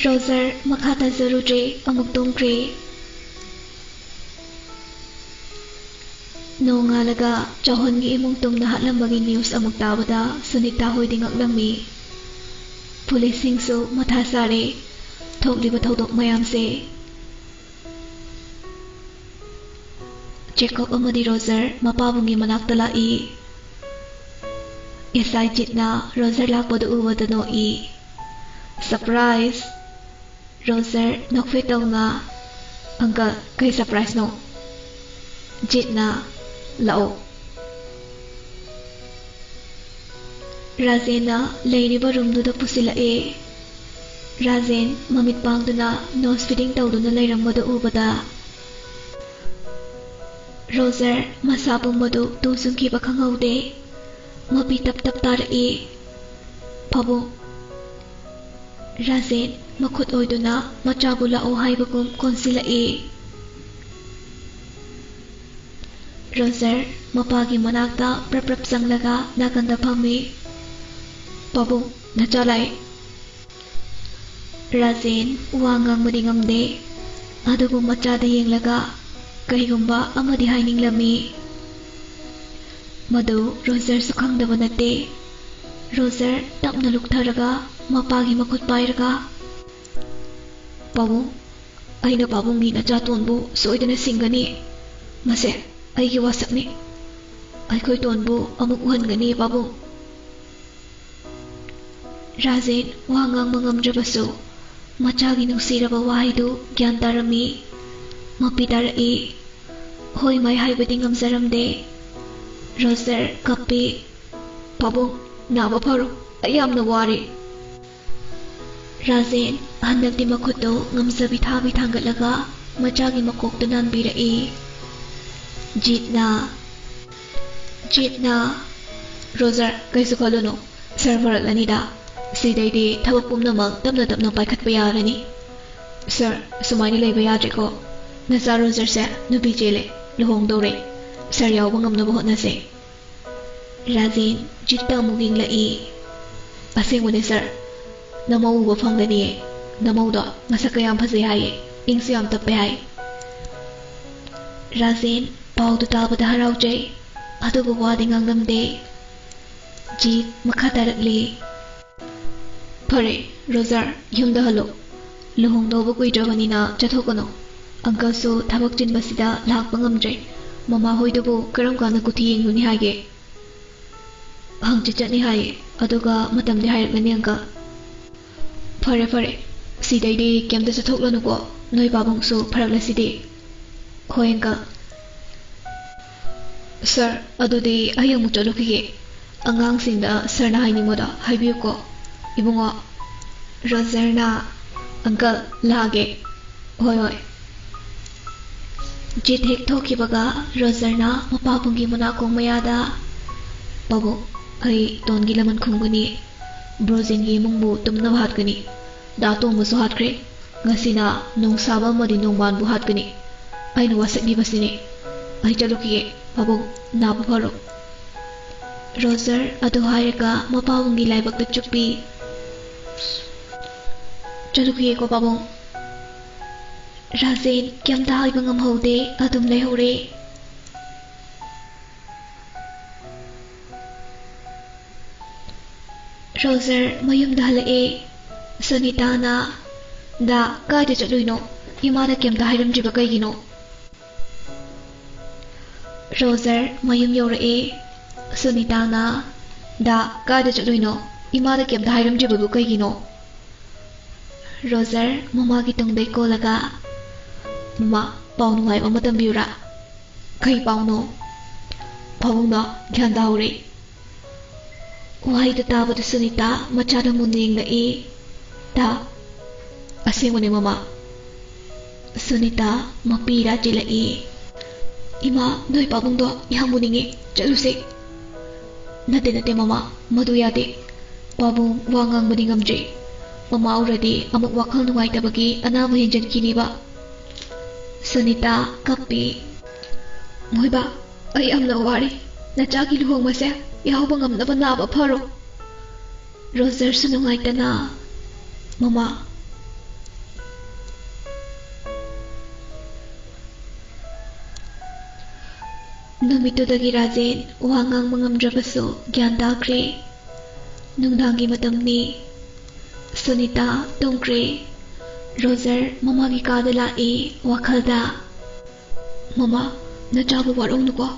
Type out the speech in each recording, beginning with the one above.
Roger makha tazarudre amuk tongkre. Nongalaga chahongi imong tumna hatlambagi news amuk tabada Sunita hoidi ngaklami. Pulising su matha sare thokliba thodok mayam se. Jacob amadi Roger mapabungi manakta lai. Isai jitna Roger lakpadu ubada noi. Surprise! Roger nokfetaw nga. Uncle, kay surprise no. Jitna lao. Razen na layriba roomduda pusilae. Razen mamit pangduna nose feeding tawduna layrambada ubada. Roger masapong madu tusungkiba khangaude. Mapi tap tap tarai. Pabong. Razen makut oiduna machabu lao haibagum konsilae. Roger mapagi manakta prap sanglaga nakanda phami. Pabong nachalay. Razen wangang madingamde. Adubu machada yenglaga kahigumba amadi haininglami. Madu Roger sukhangdaba nate. Roger tapna luktharaga mapagi makut pairaga. Pabong, aina pabonggi nachatonbu soidana singgani. Mase aigi wasakni. Aikoi tonbu amuk uhangani pabong. Razen wangang mangamdrabasu machagi nungsiraba wahidu gyan tarami. Mapidarai. Hoy may haibadi ngamzaramde. Roger kapi. Pabong, naba paro. Ayam na wari. Razen handagdi makuto ngamsabi thabi thangalaga machagi makokto nanbirai. Jitna. Roger kaisu khalono. Server lanida. Sidaidi thabak pumnamag tapna paikhatpa yarani. Sir, sumaini leiba yadriko. Nasa Roger se nubi chele luhongdore. Sir yawba ngamnaba hotnase. Razen jitta muging lai. Asengmune sir. Namau uba phangdani. Namau do masak kayam phasai haye. Ingsu yam tappe hai. Razen paudu tabada haraujai. Adubu wadi ngangamde. Jeep makha tarakli. Pare Roger yumda halo. Luhongdoba kuidrabanina chathokono. Uncle su thabak chinbasida lakpa ngamdre. Mama hoidubu karam kana kuthi yengluni haige. Hangchi chatni haye. Aduga matamde hairakani uncle. Fare. Sidaidi kemda chathoklanu ko. Noi babong su faraklasidi. Hoi uncle. Sir, adudi ayang muchalukige. Angang singda sir na hainingmoda haibiyu ko. Ibungo. Roger na. Uncle, lage. Hoi. Jit hek thokibaga Roger na mapabungi manakong mayada. Pabong, ay tongi laman khungguni. Brozengi mungbu tumna hatkani. Dato muso hatkre. Ngasina nung saba madi nung banbu hatkani. Ay nawasak ni basini. Ay chalukiye. Pabong, napaparo. Roger adu hairaga mapabungi laibak chupi. Chalukiye ko pabong. Razen kyam dahai bangam hode adum lehore. Roger mayum dahalae. Sunita na. Da kaida chatluino. Imada kyam dahai ramjiba kaigino. Roger mayum yorae. Sunita na. Da kaida chatluino. Imada kyam dahai ramjiba bu kaigino. Roger mamagi tongdai kolaga. Mama, pau nungai mama tambiura. Kai pau no. Pabong no, gyan daure. Wahai tatawa da Sunita, machada muning na Da. Asemo ni mama. Sunita, mapira jila Ima, noi pabong do, ihang muningi, chaluse. Nate mama, madu yate. Pabong wangang muningamje. Mama already amuk wakal nungai tabagi anama hinjan kini ba. Sunita kapi. Moiba, ay amna wari. Nachagi luhong mase, yahuba ngamnaba naba paro. Roger sunungai tana. Mama, नुमित्तुदगी Rajen वा ngang mangamdrabasu gyan dakre. Nungdangi matamni Sunita tongkre. Roger mamagi kada lae wakhalda. Mama nachabu warong nuko.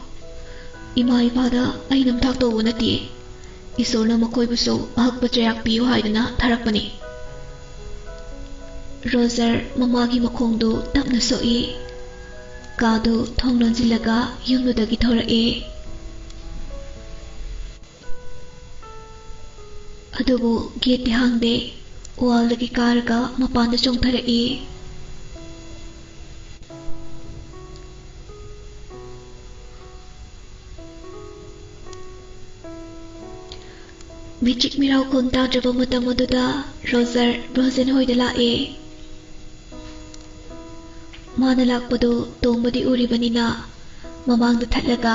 Ima ipada ay namthak tawbo nati. Isorna makoibusu ahakpa chayak piyo haidana tharakpani. Roger mamagi makhongdu tapna soi. Kadu thong lonjilaga yumnudagi thorae. Adubu gate hangde wallagi karaga mapanda chongtharae. Michik mirau konta draba matam aduda Roger Rosen hoida lae. Mana lakpadu tombadi uribanina mamangda thatlaga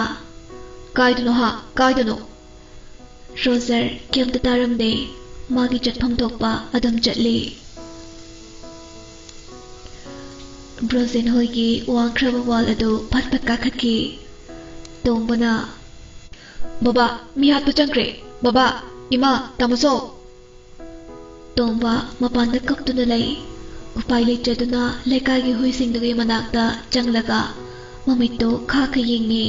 kaidano ha kaidano. Roger kyamta taramde magi chatpham thokpa adam chatli. Rosen hoigi wangkraba wall adu phat phat kakhatki. Tombana Baba mi hat changkre. Baba Ima tamaso. Tomba mapanda kaptuna lay. Upay leitraduna lekagi huisingdagi manakta changlaga mamito khakayingi.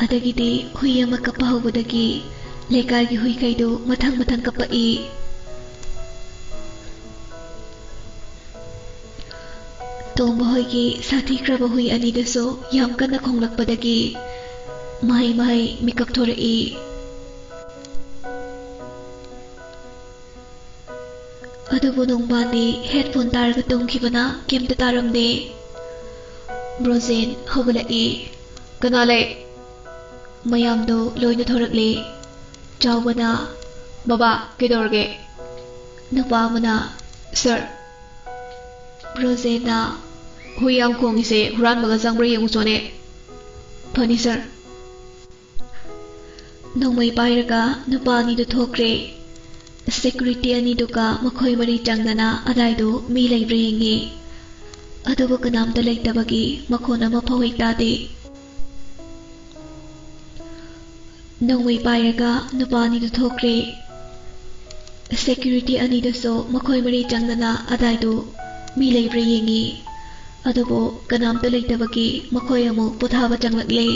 Adagidi huyama kapahubudagi lekagi hui kaidu mathang kapai. Tomba hoigi sati kraba hui anidaso yam kana khonglakpadagi Mahai mikap thorai. Adubu nongbani headphone taraga tongkhibana kemta taramde. Rosen hawalai. Kanalai. Mayamdo loina thorakle. Chawbana Baba kedorge. Nupamana Sir. Rosena huyam khongise huran baga jangbra yengusone. Phani sir. Nongmai pairaga nupani du thokre. Security ani duka makhoi mari changdana adaidu mi leibre yengi. Adubu kanamta leitabagi makhona maphawai tade. Nongmai pairaga nupani du thokre. Security ani duso makhoi mari changdana adaidu mi leibre yengi. Adubu kanamta leitabagi makhoi amu pothaba changlakle.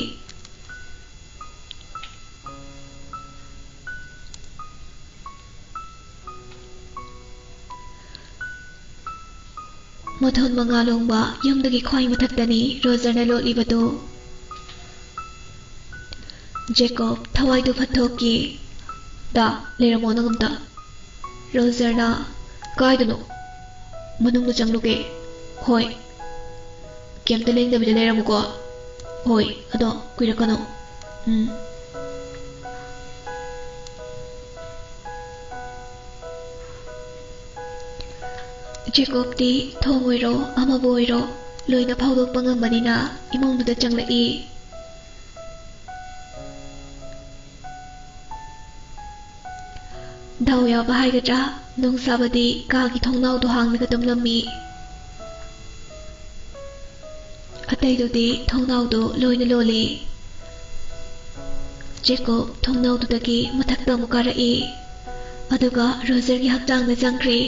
Mathon mangalongba yumdagi khwai mathaktani Roger na lolibadu. Jacob thawaidu phathoki da leramo nangamta. Roger na kaidano manungda changluge. Hoi kemta lengdabida leramuko. Hoi ado kuirakano. Jacob di thong oiro amabu oiro loina phawdokpa ngambanina imongduda changlai. Daw yaba haigadra nungsabadi kagi thongnawdu hangnaga tamlammi. Ataidudi thongnawdu loina loli. Jacob thongnawdudagi mathakta amukarai. Aduga Rogergi hakchangda changkre.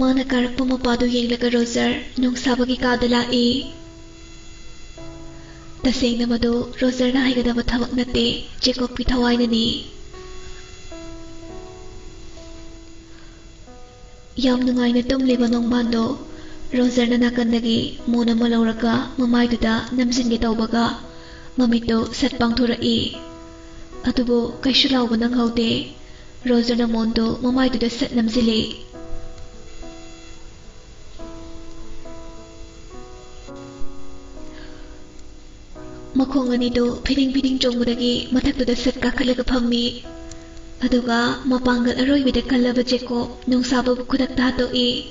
Mana karakpa mapadu yenglaga Roger nungsabagi kada lai. Tasengna madu Roger na haigadaba thabak nate Jacob ki thawainani. Yam nungaina tumliba nongbando Roger na nakandagi mona malauraga mamaiduda namsinge tawbaga mamito satpang thurai. Adubu kaishu lawba nanghaude Roger na mondo mamaiduda sat namsili. Makhong anido piding chongmudagi mathaktuda sat kakalaga phammi. Aduga mapangal aroibida kallaba Jacob nungsababu khudakta hatoi.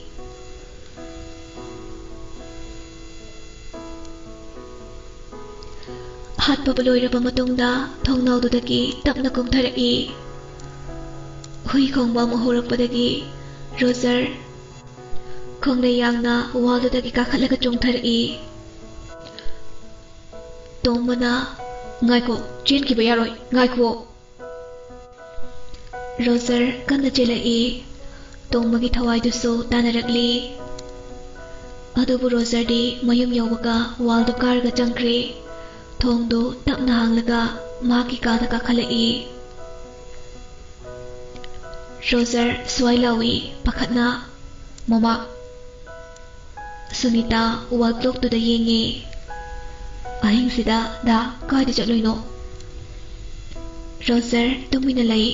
Hatpaba loiraba matungda thongnawdudagi tapna kumtharai. Hui khongba ama horakpadagi Roger ꯈꯣꯡꯂꯩ ꯌꯥꯡꯅ ꯋꯥꯜꯗꯨꯗꯒꯤ ꯀꯥꯈꯠꯂꯒ ꯆꯣꯡꯊꯔꯛꯏ꯫ ꯇꯣꯝꯕꯅ "ꯉꯥꯏꯈꯣ, ꯆꯦꯟꯈꯤꯕ ꯌꯥꯔꯣꯏ, ꯉꯥꯏꯈꯣ!" Roger ꯀꯟꯅ ꯆꯦꯜꯂꯛꯏ꯫ ꯇꯣꯝꯕꯒꯤ ꯊꯋꯥꯏꯗꯨꯁꯨ ꯇꯥꯟꯅꯔꯛꯂꯤ꯫ ꯑꯗꯨꯕꯨ ꯔꯣꯖꯔꯗꯤ ꯃꯌꯨꯝ ꯌꯧꯕꯒ ꯋꯥꯜꯗꯨ ꯀꯥꯔꯒ ꯆꯪꯈ꯭ꯔꯦ꯫ ꯊꯣꯡꯗꯨ ꯇꯞꯅ ꯍꯥꯡꯂꯒ ꯃꯍꯥꯛꯀꯤ ꯀꯥꯗ ꯀꯥꯈꯠꯂꯛꯏ꯫ ꯔꯣꯖꯔ ꯁ꯭ꯋꯥꯏ ꯂꯥꯎꯏ ꯄꯥꯈꯠꯅ, "ꯃꯃꯥ!" ꯁꯨꯅꯤꯇꯥ ꯋꯥꯜ ꯀ꯭ꯂꯣꯛꯇꯨꯗ ꯌꯦꯡꯉꯤ꯫ "ꯑꯍꯤꯡꯁꯤꯗ ꯗꯥ ꯀꯥꯏꯗ ꯆꯠꯂꯨꯏꯅꯣ?" ꯔꯣꯖꯔ ꯇꯨꯃꯤꯟꯅ ꯂꯩ꯫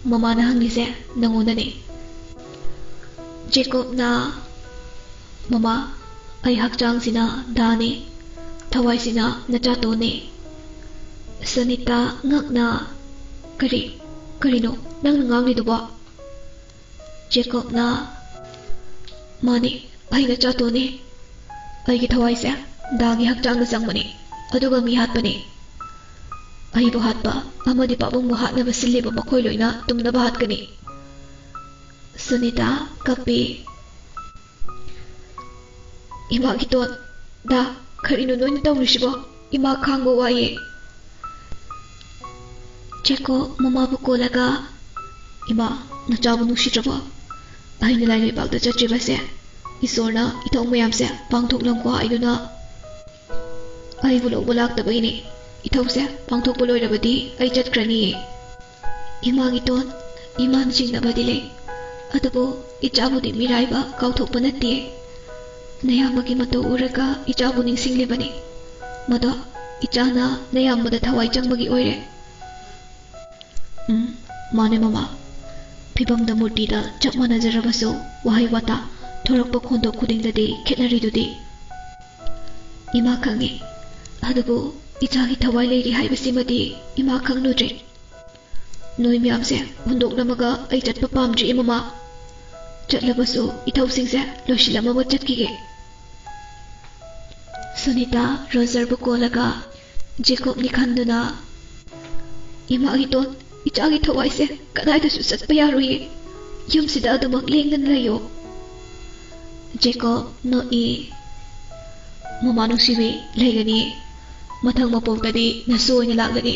"ꯃꯃꯥꯅ ꯍꯪꯂꯤꯁꯦ ꯅꯉꯣꯟꯗꯅꯦ." ꯖꯦꯀꯣꯕꯅ, "ꯃꯃꯥ, ꯑꯩ ꯍꯛꯆꯥꯡꯁꯤꯅ ꯗꯥꯅꯦ, ꯊꯋꯥꯏꯁꯤꯅ ꯅꯆꯥꯇꯣꯟꯅꯦ." ꯁꯨꯅꯤꯇꯥ ꯉꯛꯅ, "ꯀꯔꯤꯅꯣ ꯅꯪꯅ ꯉꯥꯡꯂꯤꯗꯨꯕꯣ?" ꯖꯦꯀꯣꯕꯅ, "ꯃꯥꯅꯦ, ꯑꯩ ꯅꯆꯥꯇꯣꯟꯅꯦ꯫ ꯑꯩꯒꯤ ꯊꯋꯥꯏꯁꯦ ꯗꯥꯒꯤ ꯍꯛꯆꯥꯡꯗ ꯆꯪꯕꯅꯦ, ꯑꯗꯨꯒ ꯃꯤ ꯍꯥꯠꯄꯅꯦ꯫ ꯑꯩꯕꯨ ꯍꯥꯠꯄ ꯑꯃꯗꯤ ꯄꯥꯕꯨꯡꯕꯨ ꯍꯥꯠꯅꯕ ꯁꯤꯜꯂꯤꯕ ꯃꯈꯣꯏ ꯂꯣꯏꯅ ꯇꯨꯝꯅꯕ ꯍꯥꯠꯀꯅꯤ." ꯁꯨꯅꯤꯇꯥ ꯀꯞꯄꯤ꯫ "ꯏꯃꯥꯒꯤꯇꯣꯟ, ꯗꯥ, ꯀꯔꯤꯅꯣ ꯅꯣꯏꯅ ꯇꯧꯔꯤꯁꯤꯕꯣ? ꯏꯃꯥ ꯈꯥꯡꯕ ꯋꯥꯏꯌꯦ." ꯖꯦꯀꯣꯕ ꯃꯃꯥꯕꯨ ꯀꯣꯜꯂꯒ, "ꯏꯃꯥ, ꯅꯆꯥꯕꯨ ꯅꯨꯡꯁꯤꯗ꯭ꯔꯕꯣ? ꯑꯩꯅ ꯂꯥꯏꯔꯩꯕꯥꯛꯇ ꯆꯠꯇ꯭ꯔꯤꯕꯁꯦ ꯏꯁꯣꯔꯅ ꯏꯊꯧ ꯃꯌꯥꯝꯁꯦ ꯄꯥꯡꯊꯣꯛꯂꯝꯀꯣ ꯍꯥꯏꯗꯨꯅ ꯑꯩꯕꯨ ꯂꯧꯕ ꯂꯥꯛꯇꯕꯒꯤꯅꯤ꯫ ꯏꯊꯧꯁꯦ ꯄꯥꯡꯊꯣꯛꯄ ꯂꯣꯏꯔꯕꯗꯤ ꯑꯩ ꯆꯠꯈ꯭ꯔꯅꯤꯌꯦ꯫ ꯏꯃꯥꯒꯤꯇꯣꯟ, ꯏꯃꯥꯅ ꯆꯤꯡꯅꯕꯗꯤ ꯂꯩ, ꯑꯗꯨꯕꯨ ꯏꯆꯥꯕꯨꯗꯤ ꯃꯤꯔꯥꯏꯕ ꯀꯥꯎꯊꯣꯛꯄ ꯅꯠꯇꯦ꯫ ꯅꯌꯥꯝꯕꯒꯤ ꯃꯇꯧ ꯎꯔꯒ ꯏꯆꯥꯕꯨ ꯅꯤꯡꯁꯤꯡꯂꯤꯕꯅꯤ꯫ ꯃꯗꯣ ꯏꯆꯥꯅ ꯅꯌꯥꯝꯕꯗ ꯊꯋꯥꯏ ꯆꯪꯕꯒꯤ ꯑꯣꯏꯔꯦ." "ꯃꯥꯅꯦ ꯃꯃꯥ, ꯐꯤꯕꯝꯗ ꯃꯨꯔꯇꯤꯗ ꯆꯞ ꯃꯥꯟꯅꯖꯔꯕꯁꯨ ꯋꯥꯍꯩ ꯋꯥꯇꯥ ꯊꯣꯔꯛꯄ ꯈꯣꯟꯊꯣꯛ ꯈꯨꯗꯤꯡꯗꯗꯤ ꯈꯦꯠꯅꯔꯤꯗꯨꯗꯤ." "ꯏꯃꯥ ꯈꯪꯉꯤ, ꯑꯗꯨꯕꯨ ꯏꯆꯥꯒꯤ ꯊꯋꯥꯏ ꯂꯩꯔꯤ ꯍꯥꯏꯕꯁꯤꯃꯗꯤ ꯏꯃꯥ ꯈꯪꯂꯨꯗ꯭ꯔꯦ꯫ ꯅꯣꯏ ꯃꯌꯥꯝꯁꯦ ꯍꯨꯟꯗꯣꯛꯂꯝꯃꯒ ꯑꯩ ꯆꯠꯄ ꯄꯥꯝꯗ꯭ꯔꯤ ꯃꯃꯥ꯫ ꯆꯠꯂꯕꯁꯨ ꯏꯊꯧꯁꯤꯡꯁꯦ ꯂꯣꯏꯁꯤꯜꯂꯝꯃꯒ ꯆꯠꯈꯤꯒꯦ." ꯁꯨꯅꯤꯇꯥ ꯔꯣꯖꯔꯕꯨ ꯀꯣꯜꯂꯒ ꯖꯦꯀꯣꯕꯅꯤ ꯈꯟꯗꯨꯅ, "ꯏꯃꯥꯒꯤꯇꯣꯟ, ꯏꯆꯥꯒꯤ ꯊꯋꯥꯏꯁꯦ ꯀꯗꯥꯏꯗꯁꯨ ꯆꯠꯄ ꯌꯥꯔꯣꯏꯌꯦ꯫ ꯌꯨꯝꯁꯤꯗ ꯑꯗꯨꯃꯛ ꯂꯦꯡꯗꯅ ꯂꯩꯌꯣ." ꯖꯦꯀꯣꯕ ꯅꯣꯛꯏ꯫ "ꯃꯃꯥ ꯅꯨꯡꯁꯤꯕꯤ, ꯂꯩꯒꯅꯤ꯫ ꯃꯊꯪ ꯃꯄꯣꯛꯇꯗꯤ ꯅꯁꯨ ꯑꯣꯏꯅ ꯂꯥꯛꯂꯒꯦ."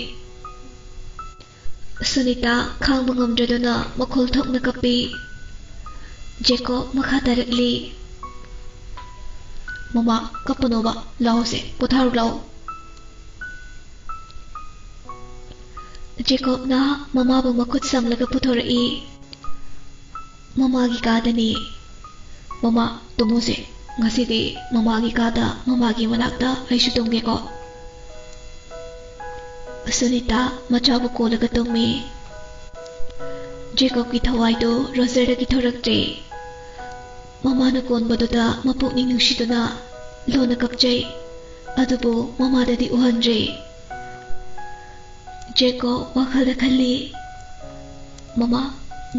ꯁꯨꯅꯤꯇꯥ ꯈꯥꯡꯕ ꯉꯝꯗ꯭ꯔꯗꯨꯅ ꯃꯈꯣꯜ ꯊꯣꯛꯅ ꯀꯞꯄꯤ꯫ ꯖꯦꯀꯣꯕ ꯃꯈꯥ ꯇꯥꯔꯛꯂꯤ, "ꯃꯃꯥ, ꯀꯞꯄꯅꯣꯕ, ꯂꯥꯛꯑꯣꯁꯦ, ꯄꯣꯊꯥꯔꯨ ꯂꯥꯛꯑꯣ." ꯖꯦꯀꯣꯕꯅ ꯃꯃꯥꯕꯨ ꯃꯈꯨꯠ ꯁꯝꯂꯒ ꯄꯨꯊꯣꯔꯛꯏ꯫ "ꯃꯃꯥꯒꯤ ꯀꯥꯗꯅꯤ꯫ ꯃꯃꯥ, ꯇꯨꯝꯃꯣꯁꯦ, ꯉꯁꯤꯗꯤ ꯃꯃꯥꯒꯤ ꯀꯥꯗ, ꯃꯃꯥꯒꯤ ꯃꯅꯥꯛꯇ ꯑꯩꯁꯨ ꯇꯨꯝꯒꯦꯀꯣ." ꯁꯨꯅꯤꯇꯥ ꯃꯆꯥꯕꯨ ꯀꯣꯜꯂꯒ ꯇꯨꯝꯃꯤ꯫ ꯖꯦꯀꯣꯕꯀꯤ ꯊꯋꯥꯏꯗꯨ ꯔꯣꯖꯔꯗꯒꯤ ꯊꯣꯔꯛꯇ꯭ꯔꯦ꯫ ꯃꯃꯥꯅ ꯀꯣꯟꯕꯗꯨꯗ ꯃꯄꯨꯛꯅꯤꯡ ꯅꯨꯡꯁꯤꯗꯨꯅ ꯂꯣꯟꯅ ꯀꯞꯆꯩ, ꯑꯗꯨꯕꯨ ꯃꯃꯥꯗꯗꯤ ꯎꯍꯟꯗ꯭ꯔꯦ꯫ ꯖꯦꯀꯣꯕ ꯋꯥꯈꯜꯗ ꯈꯜꯂꯤ, "ꯃꯃꯥ,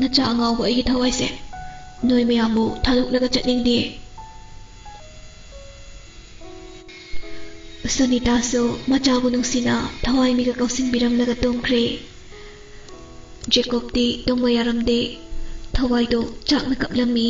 ꯅꯆꯥ ꯑꯉꯥꯎꯕ ꯑꯩꯒꯤ ꯊꯋꯥꯏꯁꯦ ꯅꯣꯏ ꯃꯌꯥꯝꯕꯨ ꯊꯥꯗꯣꯛꯂꯒ ꯆꯠꯅꯤꯡꯗꯦ." ꯁꯨꯅꯤꯇꯥꯁꯨ ꯃꯆꯥꯕꯨ ꯅꯨꯡꯁꯤꯅ ꯊꯋꯥꯏ ꯃꯤꯒ ꯀꯧꯁꯤꯟꯕꯤꯔꯝꯂꯒ ꯇꯨꯝꯈ꯭ꯔꯦ꯫ ꯖꯦꯀꯣꯕꯇꯤ ꯇꯨꯝꯕ ꯌꯥꯔꯝꯗꯦ, ꯊꯋꯥꯏꯗꯣ ꯆꯥꯛꯅ ꯀꯞꯂꯝꯃꯤ꯫